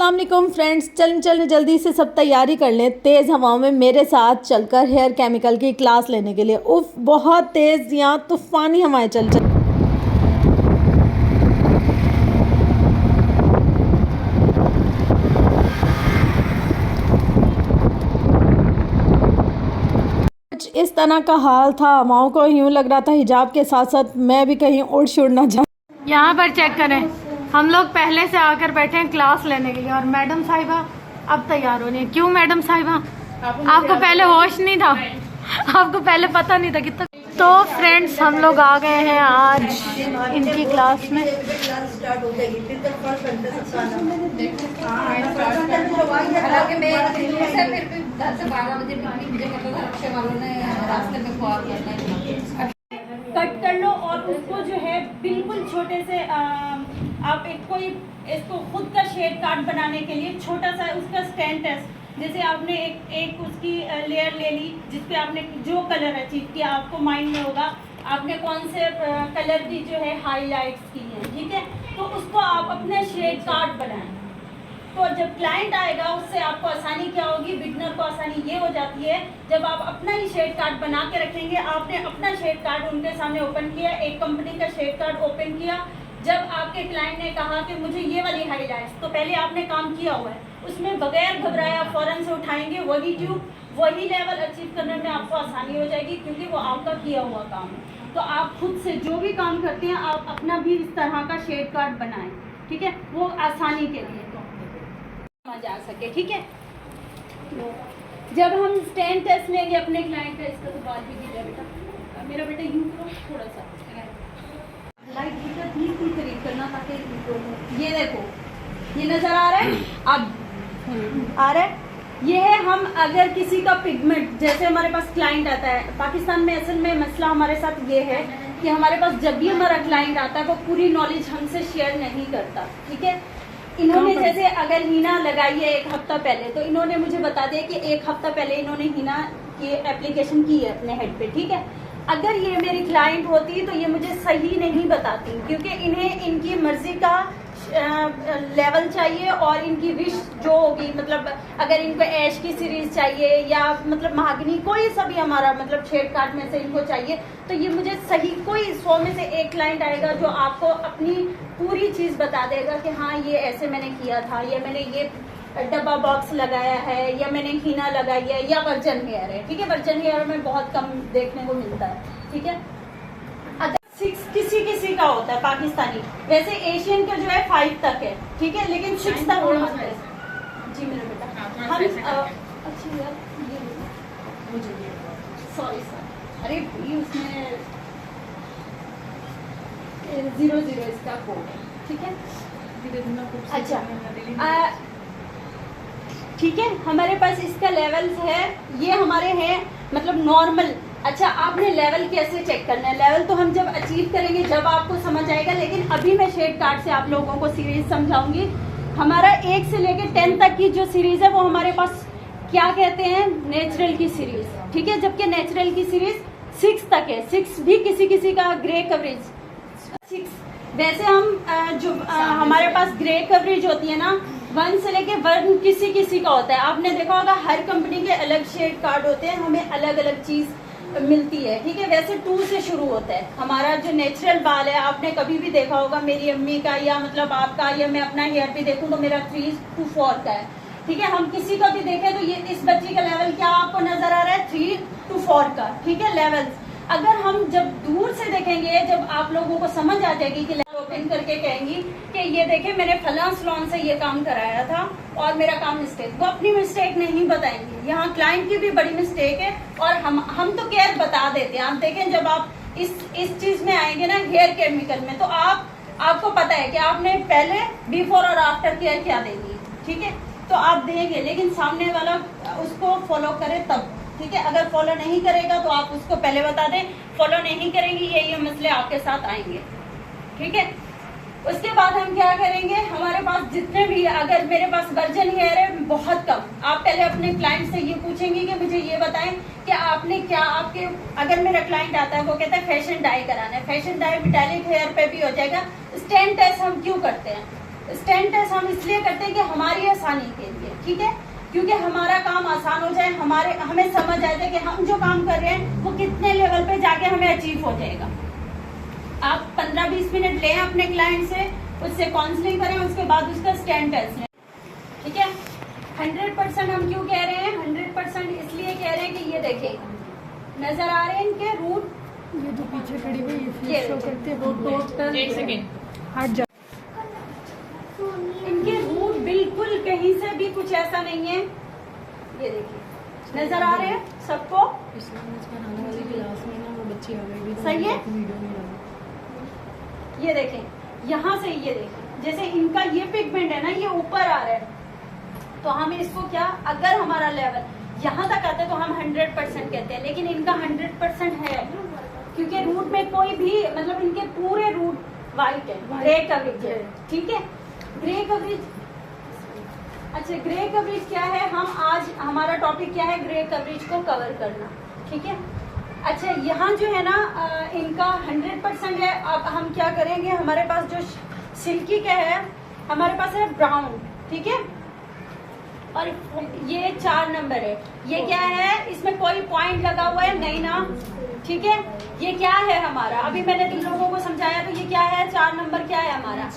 अस्सलाम वालेकुम फ्रेंड्स, चलें जल्दी से सब तैयारी कर लें तेज़ हवाओं में मेरे साथ चलकर हेयर केमिकल की क्लास लेने के लिए। उफ, बहुत तेज़ यहाँ तूफ़ानी हवाएं चल इस तरह का हाल था। हवाओं को यूँ लग रहा था हिजाब के साथ साथ मैं भी कहीं उड़ शुड़ ना जाऊँ। यहाँ पर चेक करें, हम लोग पहले से आकर बैठे हैं क्लास लेने के लिए और मैडम साहिबा अब तैयार हो रही है। क्यों मैडम साहिबा? आपको पहले होश नहीं था, आपको पहले पता नहीं था कितना। तो फ्रेंड्स, हम लोग आ गए हैं आज इनकी क्लास में। कट कर लो और उसको जो है बिल्कुल छोटे से आप इसको खुद का शेड कार्ड बनाने के लिए छोटा सा उसका स्टैंड टेस्ट, जैसे आपने एक उसकी लेयर ले ली जिसपे आपने जो कलर अचीव किया, आपको माइंड में होगा आपने कौन से कलर की जो है हाईलाइट्स की है, ठीक है। तो उसको आप अपने शेड कार्ड बनाएं। तो जब क्लाइंट आएगा उससे आपको आसानी क्या होगी, बिगनर को आसानी ये हो जाती है जब आप अपना ही शेड कार्ड बना के रखेंगे। आपने अपना शेड कार्ड उनके सामने ओपन किया, एक कंपनी का शेड कार्ड ओपन किया, जब आपके क्लाइंट ने कहा कि मुझे ये वाली हाईलाइट्स, तो पहले आपने काम किया हुआ है उसमें बगैर घबराया फौरन से उठाएंगे वही ट्यूब, वही लेवल अचीव करने में आपको आसानी हो जाएगी क्योंकि वो आपका किया हुआ काम है। तो आप खुद से जो भी काम करते हैं आप अपना भी इस तरह का शेड कार्ड बनाएं, ठीक है, वो आसानी के लिए समझ आ सके, ठीक है। जब हम स्टैंड टेस्ट लेंगे अपने क्लाइंट का, इसका तो बात भी कीजिए बेटा, मेरा बेटा यूँ करो थोड़ा सा लाइट बिल्कुल करीब करना ताकि ये देखो ये नजर आ रहा है, अब आ रहा है। ये है हम अगर किसी का पिगमेंट, जैसे हमारे पास क्लाइंट आता है पाकिस्तान में, असल में मसला हमारे साथ ये है कि हमारे पास जब भी हमारा क्लाइंट आता है वो पूरी नॉलेज हमसे शेयर नहीं करता, ठीक है। इन्होंने जैसे अगर हीना लगाई है 1 हफ्ता पहले, तो इन्होंने मुझे बता दिया कि 1 हफ्ता पहले इन्होंने हीना की एप्लीकेशन की है अपने हेड पे, ठीक है। अगर ये मेरी क्लाइंट होती तो ये मुझे सही नहीं बताती क्योंकि इन्हें इनकी मर्जी का लेवल चाहिए और इनकी विश जो होगी, मतलब अगर इनको ऐश की सीरीज चाहिए या मतलब महागनी कोई सा भी हमारा मतलब शेड कार्ड में से इनको चाहिए, तो ये मुझे सही कोई 100 में से एक क्लाइंट आएगा जो आपको अपनी पूरी चीज बता देगा कि हाँ ये ऐसे मैंने किया था, या मैंने ये डब्बा बॉक्स लगाया है, या मैंने हीना लगाई है, या वर्जन हेयर है, ठीक है। वर्जन हेयर में बहुत कम देखने को मिलता है, ठीक है। अगर 6 किसी का होता है पाकिस्तानी, वैसे एशियन का जो है 5 तक है, ठीक है, लेकिन 6 तक होना है। जी मेरा बेटा, हम अच्छी यार मुझे सॉरी सर, अरे उसमें 00 इसका कोड है, ठीक है। अच्छा ठीक है, हमारे पास इसका लेवल्स है, ये हमारे हैं मतलब नॉर्मल। अच्छा, आपने लेवल कैसे चेक करना है? लेवल तो हम जब अचीव करेंगे जब आपको समझ आएगा, लेकिन अभी मैं शेड कार्ड से आप लोगों को सीरीज समझाऊंगी। हमारा 1 से लेके 10 तक की जो सीरीज है वो हमारे पास क्या कहते हैं, नेचुरल की सीरीज, ठीक है। जबकि नेचुरल की सीरीज 6 तक है, 6 भी किसी का ग्रे कवरेज 6। वैसे हम जो हमारे पास ग्रे कवरेज होती है ना 1 से लेके 1 किसी का होता है। आपने देखा होगा हर कंपनी के अलग शेड कार्ड होते हैं, हमें अलग अलग चीज मिलती है, ठीक है। वैसे 2 से शुरू होता है हमारा जो नेचुरल बाल है। आपने कभी भी देखा होगा मेरी अम्मी का या मतलब आपका, या मैं अपना हेयर भी देखूं तो मेरा 3 to 4 का है, ठीक है। हम किसी का भी देखें तो ये इस बच्ची का लेवल क्या आपको नजर आ रहा है, 3 to 4 का, ठीक है, लेवल्स। अगर हम जब दूर से देखेंगे, जब आप लोगों को समझ आ जाएगी कि ओपन करके कहेंगी कि ये देखे मैंने फलां सलून से ये काम कराया था और मेरा काम मिस्टेक, वो अपनी मिस्टेक नहीं बताएंगे। यहाँ क्लाइंट की भी बड़ी मिस्टेक है और हम तो केयर बता देते हैं। आप देखें जब आप इस चीज में आएंगे ना हेयर केमिकल में, तो आपको पता है कि आपने पहले बिफोर और आफ्टर केयर क्या देंगी, ठीक है। तो आप देंगे लेकिन सामने वाला उसको फॉलो करे तब, ठीक है। अगर फॉलो नहीं करेगा तो आप उसको पहले बता दें, फॉलो नहीं करेंगी ये मसले आपके साथ आएंगे, ठीक है। उसके बाद हम क्या करेंगे, हमारे पास जितने भी, अगर मेरे पास वर्जन हेयर है बहुत कम, आप पहले अपने क्लाइंट से ये पूछेंगे कि मुझे ये बताएं कि आपने क्या, आपके अगर मेरा क्लाइंट आता है वो कहता है फैशन डाई कराना है, फैशन डाई मेटालिक हेयर पे भी हो जाएगा। स्टैंड टेस्ट हम क्यों करते हैं? स्टैंड टेस्ट हम इसलिए करते हैं कि हमारी आसानी के लिए, ठीक है, क्योंकि हमारा काम आसान हो जाए, हमें समझ आ जाए कि हम जो काम कर रहे हैं वो कितने लेवल पे जाके हमें अचीव हो जाएगा। आप 15-20 मिनट लें अपने क्लाइंट से, उससे काउंसलिंग करें, उसके बाद उसका स्टैंड टेस्ट लें, ठीक है। 100% हम क्यों कह रहे हैं? 100% इसलिए कह रहे हैं कि ये देखिए नजर आ रहे हैं इनके रूट, ये तो पीछे खड़ी हुई ये शो करते हैं टोटल, एक सेकेंड हट जा। इनके रूट बिल्कुल कहीं से भी कुछ ऐसा नहीं है, ये देखिए नजर आ रहे हैं सबको, सही है। ये देखें यहाँ से, ये देखें जैसे इनका ये पिगमेंट है ना, ये ऊपर आ रहा है, तो हम इसको क्या, अगर हमारा लेवल यहाँ तक आता है तो हम 100% कहते हैं, लेकिन इनका 100% है क्योंकि रूट में कोई भी, मतलब इनके पूरे रूट वाइट है, ग्रे कवरेज है, ठीक है। ग्रे कवरेज, अच्छा ग्रे कवरेज क्या है, हम आज हमारा टॉपिक क्या है, ग्रे कवरेज को कवर करना, ठीक है। अच्छा यहाँ जो है ना इनका 100% है। अब हम क्या करेंगे, हमारे पास जो सिल्की का है, हमारे पास है ब्राउन, ठीक है, और ये 4 नंबर है, ये क्या है, इसमें कोई पॉइंट लगा हुआ है नहीं ना, ठीक है। ये क्या है हमारा, अभी मैंने तुम लोगों को समझाया, तो ये क्या है, 4 नंबर क्या है हमारा,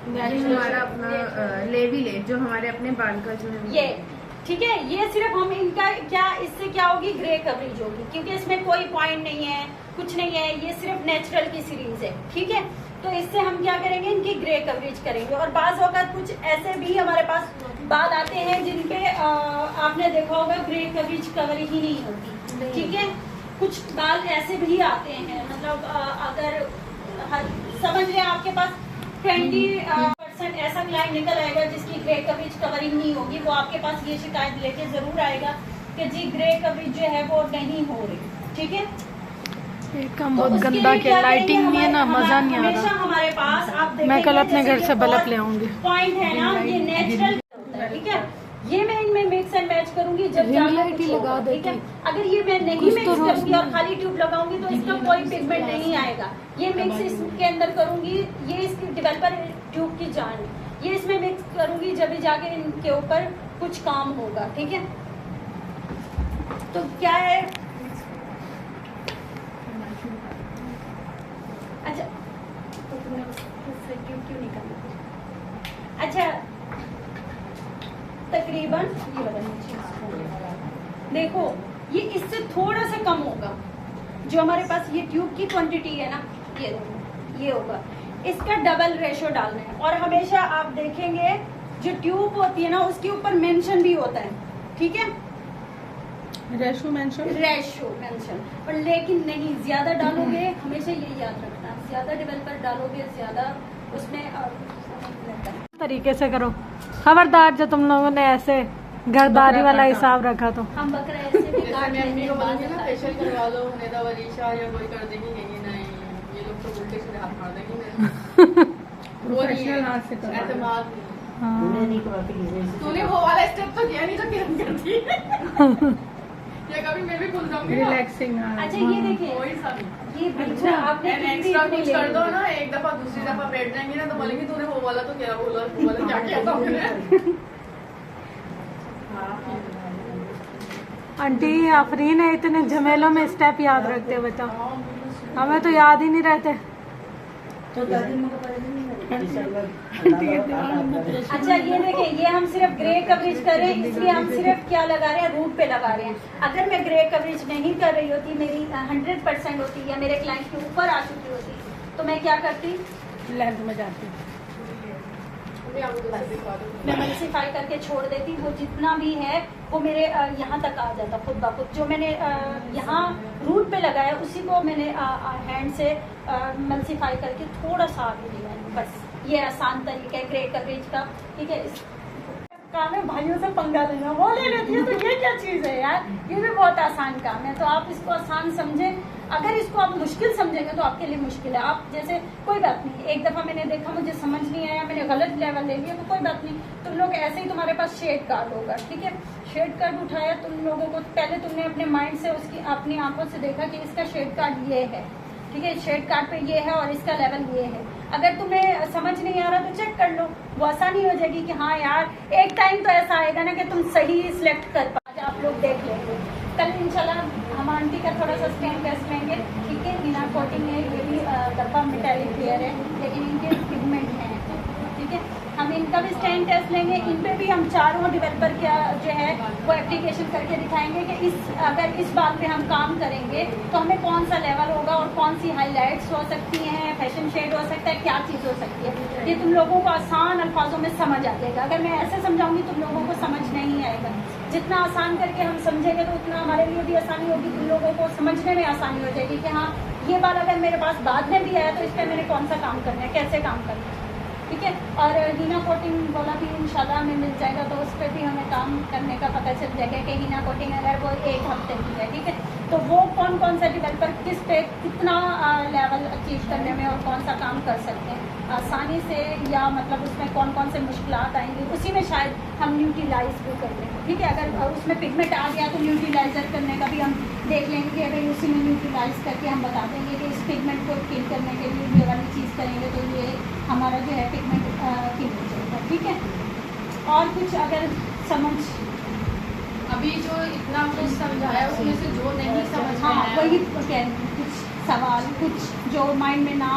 हमारा अपना लेवी लेट जो हमारे अपने बाल का जो है ये, ठीक है। ये सिर्फ हम इनका क्या, इससे क्या होगी, ग्रे कवरेज होगी, क्योंकि इसमें कोई पॉइंट नहीं है, कुछ नहीं है, ये सिर्फ नेचुरल की सीरीज है, ठीक है। तो इससे हम क्या करेंगे, इनकी ग्रे कवरेज करेंगे। और बाज़ वक़्त कुछ ऐसे भी हमारे पास बाल आते हैं जिनके आपने देखा होगा ग्रे कवरेज कवर ही नहीं होती, ठीक है। कुछ बाल ऐसे भी आते हैं, मतलब अगर समझ लें आपके पास 20% ऐसा क्लाइंट निकल आएगा जिसकी ग्रे कवरेज कवरिंग नहीं होगी, वो आपके पास ये शिकायत लेके जरूर आएगा कि जी ग्रे कवरेज जो है वो नहीं हो रही, ठीक है। काम बहुत गंदा किया, लाइटिंग नहीं है ना, मजा नहीं आ रहा। हमारे पास आप मैं कल अपने घर से बल्ब ले आऊंगी। पॉइंट है ना, ये नेचुरल होता है, ठीक है। ये मैं इनमें मिक्स एंड मैच करूंगी जब लाइट ही लगा ठीक है। देती। अगर ये मैं नहीं मिक्स करूंगी और खाली ट्यूब लगाऊंगी तो इसका कोई पिगमेंट नहीं आएगा। ये मिक्स इसके अंदर करूंगी, ये इसकी डेवलपर ट्यूब की जान, ये इसमें मिक्स करूंगी जब भी जाके इनके ऊपर कुछ काम होगा, ठीक है। तो क्या है, अच्छा तो तुमने उससे क्यों निकाला? अच्छा तकरीबन ये वाला देखो, ये इससे थोड़ा सा कम होगा, जो हमारे पास ये ट्यूब की क्वांटिटी है ना, ये होगा, इसका डबल रेशो डालना है। और हमेशा आप देखेंगे जो ट्यूब होती है ना उसके ऊपर मेंशन भी होता है, ठीक है, रेशो मेंशन। पर लेकिन नहीं, ज्यादा डालोगे, हमेशा ये याद रखना, ज्यादा डेवलपर डालोगे ज्यादा उसमें तरीके से करो, खबरदार जो तुम लोगों ने ऐसे घरदारी वाला हिसाब रखा तो हम बकरा ऐसे भी काट लेंगे। फेशियल करवा लो, नेदा वरीशा या कोई कर देंगे, नहीं ये लोग तो उल्टे से हाथ मार देंगे। प्रोफेशनल हाथ से करो, एतमाद तूने वो वाला स्टेप तो किया नहीं जो किरण करती ये कभी मैं भी भूल जाऊंगी, रिलैक्सिंग। अच्छा ये देखिए, वही सब ये बिल्कुल आपने एक्स्ट्रा कुछ कर दो ना, एक दफा दूसरी दफा बैठ जाएंगे ना तो बोलेंगे तूने वो वाला तो क्या बोला, वो वाला क्या किया था मैंने। आंटी आफरीन है, इतने झमेलों में स्टेप याद रखते हो, बताओ हमें तो याद ही नहीं रहते। अच्छा ये देखिए, ये हम सिर्फ ग्रे कवरेज कर रहे हैं, इसलिए हम सिर्फ क्या लगा रहे हैं, रूट पे लगा रहे हैं। अगर मैं ग्रे कवरेज नहीं कर रही होती, मेरी 100% होती या मेरे क्लाइंट के ऊपर आ चुकी होती, तो मैं क्या करती, लेंथ में जाती, मैं मल्सीफाई करके छोड़ देती, वो जितना भी है वो मेरे यहाँ तक आ जाता खुद ब खुद। जो मैंने यहाँ रूट पे लगाया उसी को मैंने हैंड से मल्सीफाई करके थोड़ा सा आगे ले आया, बस। ये आसान तरीका है ग्रे कवरेज का, ठीक है। इस काम है भाइयों से पंगा लेना, वो ले लेती है, तो ये क्या चीज़ है यार, ये भी बहुत आसान काम है। तो आप इसको आसान समझें, अगर इसको आप मुश्किल समझेंगे तो आपके लिए मुश्किल है। आप जैसे कोई बात नहीं, एक दफ़ा मैंने देखा मुझे समझ नहीं आया, मैंने गलत लेवल ले लिया, तो कोई बात नहीं, तुम लोग ऐसे ही तुम्हारे पास शेड कार्ड होगा, ठीक है। शेड कार्ड उठाया तुम लोगों को, पहले तुमने अपने माइंड से उसकी अपनी आंखों से देखा कि इसका शेड कार्ड ये है, ठीक है, शेड कार्ड पे ये है और इसका लेवल ये है। अगर तुम्हें समझ नहीं आ रहा तो चेक कर लो, वो आसानी हो जाएगी कि हाँ यार एक टाइम तो ऐसा आएगा ना कि तुम सही सिलेक्ट कर पाओ। आज आप लोग देख लेंगे, कल इंशाल्लाह हम आंटी का थोड़ा सा स्टेन टेस्ट लेंगे, ठीक है। बिना कोटिंग है, ये भी डब्बा मेटालिक क्लियर है, लेकिन इनके पिगमेंट हैं, ठीक है। हम इनका भी स्टैंड टेस्ट लेंगे, इन पे भी हम चारों डेवलपर क्या जो है वो एप्लीकेशन करके दिखाएंगे कि अगर इस बात पे हम काम करेंगे तो हमें कौन सा लेवल होगा और कौन सी हाइलाइट्स हो सकती हैं, फैशन शेड हो सकता है, क्या चीज़ हो सकती है। ये तुम लोगों को आसान अल्फाजों में समझ आ जाएगा। अगर मैं ऐसे समझाऊंगी तुम लोगों को समझ नहीं आएगा। जितना आसान करके हम समझेंगे तो उतना हमारे लिए भी आसानी होगी, तुम लोगों को समझने में आसानी हो जाएगी कि हाँ ये बात अगर मेरे पास बाद में भी आया तो इस पर मैंने कौन सा काम करना है, कैसे काम करना है, ठीक है। और हीना कोटिंग वाला भी इंशाल्लाह हमें मिल जाएगा, तो उस पर भी हमें काम करने का पता चल जाएगा कि हीना कोटिंग अगर वो 1 हफ्ते की है, ठीक है, तो वो कौन कौन सा डेवलपर किस पे कितना लेवल अचीव करने में और कौन सा काम कर सकते हैं आसानी से, या मतलब उसमें कौन कौन से मुश्किलात आएंगी, उसी में शायद हम न्यूट्रलाइज भी कर लेंगे, ठीक है। अगर उसमें पिगमेंट आ गया तो न्यूट्रलाइजर करने का भी हम देख लेंगे कि अगर उसी में न्यूट्रलाइज करके हम बता देंगे कि इस पिगमेंट को किल करने के लिए ये वाली चीज़ करेंगे तो ये हमारा जो है पिगमेंट किल हो जाएगा, ठीक है। और कुछ अगर समझ अभी जो इतना कुछ समझाया उसमें से जो नहीं समझ में हाँ आया, वही कह कुछ सवाल कुछ जो माइंड में ना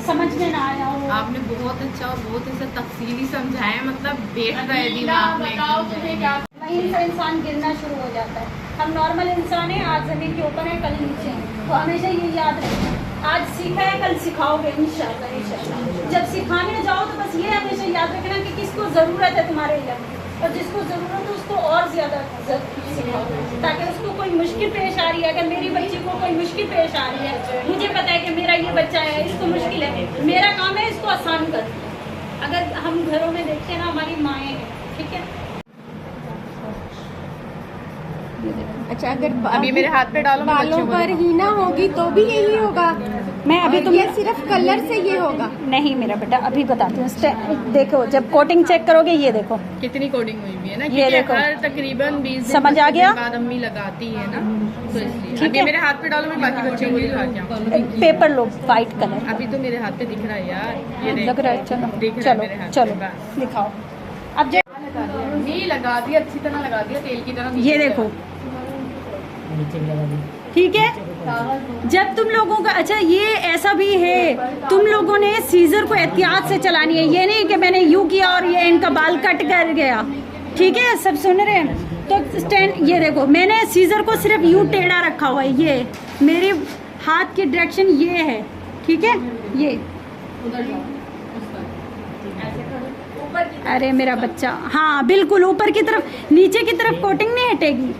समझ में ना आया हो। आपने बहुत अच्छा और बहुत ऐसा तफसीली समझाया, मतलब बैठ रहे दिमाग में। बताओ तुम्हें क्या वहीं से इंसान गिरना शुरू हो जाता है। हम नॉर्मल इंसान हैं, आज ज़मीन के ऊपर है, कल नीचे हैं, तो हमेशा ये याद रखना, आज सीखा है कल सिखाओगे इंशाल्लाह। इंशाल्लाह जब सिखाने जाओ तो बस ये हमेशा याद रखना कि किसको ज़रूरत है तुम्हारे इल्म की, और जिसको ज़रूरत है उसको और ज़्यादा सिखाओ, ताकि उसको कोई मुश्किल पेश आ रही है। अगर मेरी बच्ची को कोई मुश्किल पेश आ रही है, मुझे पता है कि मेरा ये बच्चा है, इसको मुश्किल है, मेरा काम है इसको आसान कर। अगर हम घरों में देखते हैं ना, हमारी माएँ हैं, ठीक है। अच्छा, अगर अभी मेरे हाथ पे डालो, मैं बालों बच्चों को पर हीना होगी तो भी यही होगा। मैं अभी ये सिर्फ कलर से ये होगा। नहीं मेरा बेटा, अभी बताती हूँ। देखो जब कोटिंग चेक करोगे, ये देखो कितनी कोडिंग हुई भी है ना, ये क्योंकि देखो। हर तकरीबन 20 दिन समझ आ गया? बाद अम्मी लगाती है ना, तो इसलिए ठीक अभी है। मेरे हाथ पे डालो, मैं बाकी बच्चों को दिखा के आऊँ। एक पेपर लो वाइट कलर अभी तो मेरे हाथ पे दिख रहा है यार, ये लग रहा है। चलो दिख रहा है चलो मेरे हाथ चलो पे, बस। दिखाओ। अब जो नहीं लगा दिया, अच्छी तरह लगा दिया, तेल की तरह। ये देखो, ठीक है। जब तुम लोगों का अच्छा ये ऐसा भी है, तुम लोगों ने सीजर को एहतियात से चलानी है, ये नहीं कि मैंने यूं किया और ये इनका बाल कट कर गया, ठीक है। सब सुन रहे हैं तो स्टैंड, ये देखो मैंने सीजर को सिर्फ यूं टेढ़ा रखा हुआ है, ये मेरे हाथ की डायरेक्शन ये है, ठीक है। ये अरे मेरा बच्चा, हाँ बिल्कुल ऊपर की तरफ, नीचे की तरफ कोटिंग नहीं हटेगी,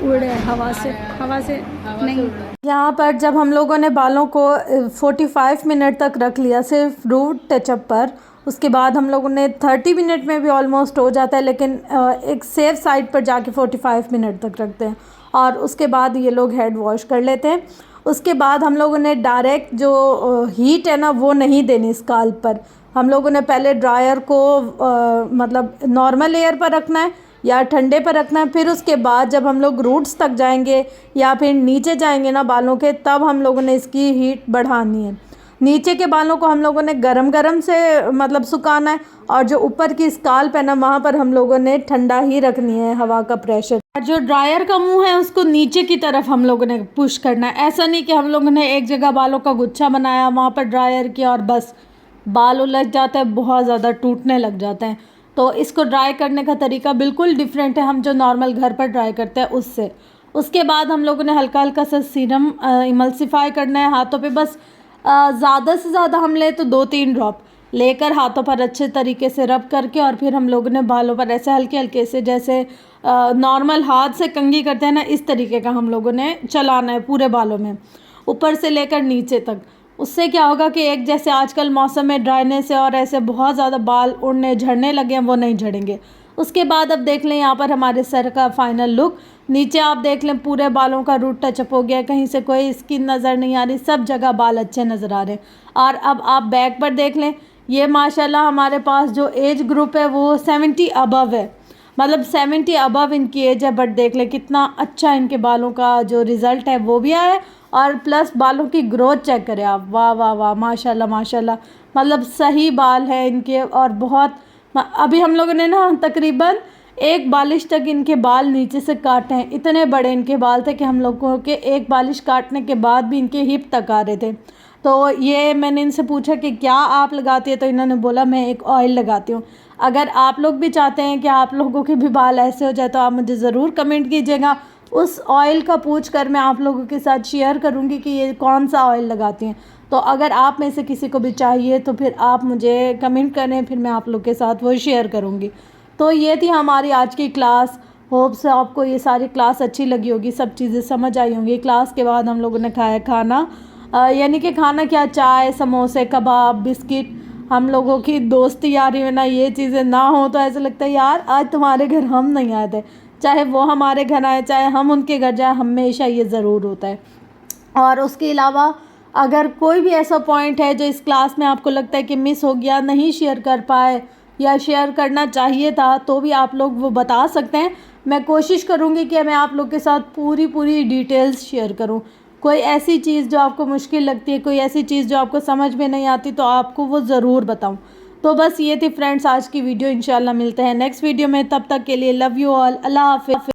उड़े हवा से नहीं। यहाँ पर जब हम लोगों ने बालों को 45 मिनट तक रख लिया सिर्फ रूट टचअप पर, उसके बाद हम लोगों ने 30 मिनट में भी ऑलमोस्ट हो जाता है, लेकिन एक सेफ साइड पर जाके 45 मिनट तक रखते हैं और उसके बाद ये लोग हेड वॉश कर लेते हैं। उसके बाद हम लोगों ने डायरेक्ट जो हीट है ना वो नहीं देनी स्काल्प पर, हम लोगों ने पहले ड्रायर को मतलब नॉर्मल एयर पर रखना है या ठंडे पर रखना है, फिर उसके बाद जब हम लोग रूट्स तक जाएंगे या फिर नीचे जाएंगे ना बालों के, तब हम लोगों ने इसकी हीट बढ़ानी है। नीचे के बालों को हम लोगों ने गरम से मतलब सुखाना है, और जो ऊपर की स्काल्प है ना वहाँ पर हम लोगों ने ठंडा ही रखनी है हवा का प्रेशर। और जो ड्रायर का मुंह है उसको नीचे की तरफ हम लोगों ने पुश करना है। ऐसा नहीं कि हम लोगों ने एक जगह बालों का गुच्छा बनाया, वहाँ पर ड्रायर किया और बस बाल उलझ जाता है, बहुत ज़्यादा टूटने लग जाते हैं। तो इसको ड्राई करने का तरीका बिल्कुल डिफरेंट है हम जो नॉर्मल घर पर ड्राई करते हैं उससे। उसके बाद हम लोगों ने हल्का हल्का सा सीरम इमल्सिफाई करना है हाथों पे, बस ज़्यादा से ज़्यादा हम ले तो 2-3 ड्रॉप लेकर हाथों पर अच्छे तरीके से रब करके, और फिर हम लोगों ने बालों पर ऐसे हल्के हल्के से जैसे नॉर्मल हाथ से कंघी करते हैं ना, इस तरीके का हम लोगों ने चलाना है पूरे बालों में, ऊपर से लेकर नीचे तक। उससे क्या होगा कि एक जैसे आजकल मौसम में ड्राइनेस है और ऐसे बहुत ज़्यादा बाल उड़ने झड़ने लगे हैं, वो नहीं झड़ेंगे। उसके बाद अब देख लें यहाँ पर हमारे सर का फाइनल लुक। नीचे आप देख लें पूरे बालों का रूट टचअप हो गया, कहीं से कोई स्किन नज़र नहीं आ रही, सब जगह बाल अच्छे नज़र आ रहे हैं। और अब आप बैक पर देख लें, ये माशाल्लाह हमारे पास जो एज ग्रुप है वो 70 अबव है, मतलब 70 अबव इनकी एज है, बट देख ले कितना अच्छा इनके बालों का जो रिज़ल्ट है वो भी आया है, और प्लस बालों की ग्रोथ चेक करें आप, वाह वाह वाह, माशाल्लाह माशाल्लाह, मतलब सही बाल है इनके। और बहुत अभी हम लोगों ने ना तकरीबन 1 बालिश तक इनके बाल नीचे से काटे हैं, इतने बड़े इनके बाल थे कि हम लोगों के 1 बालिश काटने के बाद भी इनके हिप तक आ रहे थे। तो ये मैंने इनसे पूछा कि क्या आप लगाती है, तो इन्होंने बोला मैं एक ऑयल लगाती हूँ। अगर आप लोग भी चाहते हैं कि आप लोगों के भी बाल ऐसे हो जाए तो आप मुझे ज़रूर कमेंट कीजिएगा, उस ऑयल का पूछ कर मैं आप लोगों के साथ शेयर करूँगी कि ये कौन सा ऑयल लगाती हैं। तो अगर आप में से किसी को भी चाहिए तो फिर आप मुझे कमेंट करें, फिर मैं आप लोग के साथ वो शेयर करूँगी। तो ये थी हमारी आज की क्लास। होप से आपको ये सारी क्लास अच्छी लगी होगी, सब चीज़ें समझ आई होंगी। क्लास के बाद हम लोगों ने खाया खाना, यानी कि खाना क्या, चाय, समोसे, कबाब, बिस्किट। हम लोगों की दोस्ती यारी में ना ये चीज़ें ना हो तो ऐसा लगता है यार आज तुम्हारे घर हम नहीं आए थे, चाहे वो हमारे घर आए चाहे हम उनके घर जाए, हमेशा ये ज़रूर होता है। और उसके अलावा अगर कोई भी ऐसा पॉइंट है जो इस क्लास में आपको लगता है कि मिस हो गया, नहीं शेयर कर पाए या शेयर करना चाहिए था, तो भी आप लोग वो बता सकते हैं। मैं कोशिश करूँगी कि मैं आप लोग के साथ पूरी डिटेल्स शेयर करूँ। कोई ऐसी चीज़ जो आपको मुश्किल लगती है, कोई ऐसी चीज़ जो आपको समझ में नहीं आती, तो आपको वो ज़रूर बताऊँ। तो बस ये थी फ्रेंड्स आज की वीडियो। इंशाल्लाह मिलते हैं नेक्स्ट वीडियो में, तब तक के लिए लव यू ऑल, अल्लाह हाफ़िज़।